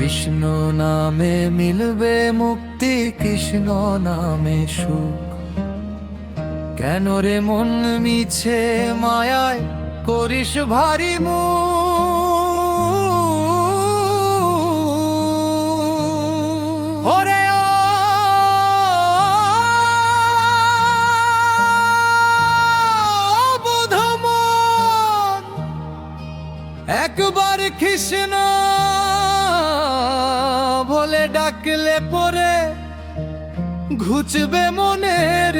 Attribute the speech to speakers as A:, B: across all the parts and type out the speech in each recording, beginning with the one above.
A: কৃষ্ণ নামে মিলবে মুক্তি, কৃষ্ণ নামে সুখ। কেন রে মন মিছে মায়ায় করিস ভারী ওরে অবুধ মন, একবার কৃষ্ণ বলে ডাকলে পরে ঘুচবে মনের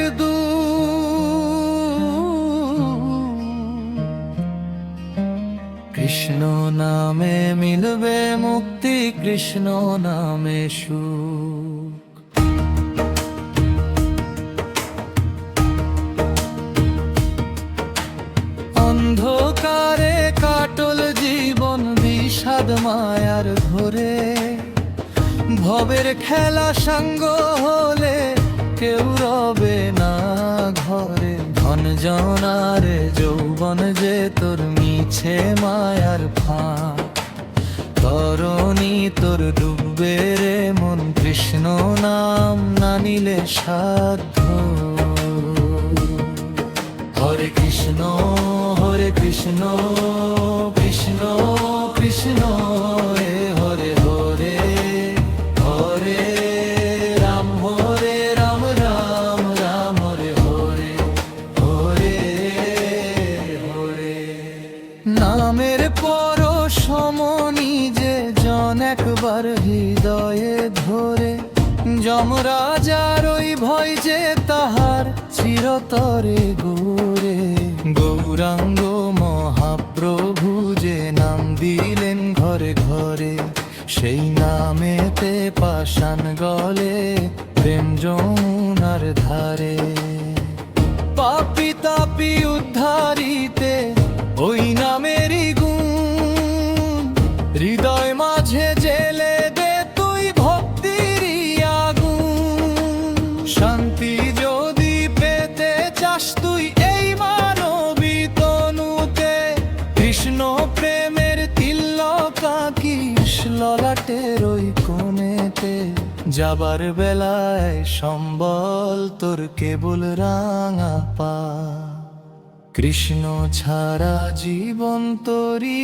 A: কৃষ্ণ নামে মিলবে মুক্তি, কৃষ্ণ নামে সুখ। অন্ধকারে কাটল জীবন বিষাদ মায়ার ধরে, ভবের খেলা সঙ্গ হলে কেউ রবে না ঘরে। ধন জনারে যৌবন যে তোর মিছে মায়ার ফাঁক, তরণী তোর ডুববে রে মন, কৃষ্ণ নাম না নিলে সাধ্য। হরে কৃষ্ণ হরে কৃষ্ণ, কৃষ্ণ কৃষ্ণ এ হরে হরে, হরে রাম হরে রাম, রাম রাম হরে হরে, হরে হরে। নামের পর সমনি যে জন একবার হৃদয়ে ধরে, যমরাজার ওই ভয় যে তাহার চিরতরে গোরে। গৌরাঙ্গ মহাপ্রভু যে নাম দিলেন ঘরে ঘরে, সেই নামেতে পাষাণ গলে প্রেম যমুনার ধারে। পাপি তাপি উদ্ধারিতে ওই নামেরই গুণ, হৃদয় মাঝে জেলে দে তুই ভক্তিরই আগুন। শান্তি যদি পেতে চাস তুই এই মানবী তনুতে, কৃষ্ণ প্রেমের তিলক আঁকিস ললাটের ওই কোণেতে। যাবার বেলায় সম্বল তোর কেবল রাঙা পা, কৃষ্ণ ছাড়া জীবন তোরি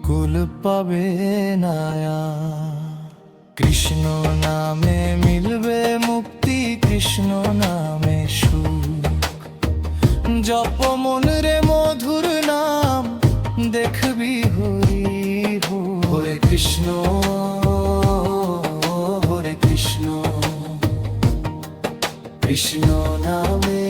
A: কুল পাবে না। কৃষ্ণ নামে মিলবে মুক্তি, কৃষ্ণ নামে সুখ। জপ মন রে মধুর নাম, দেখবি হরি হরে কৃষ্ণ, হরে কৃষ্ণ, কৃষ্ণ নামে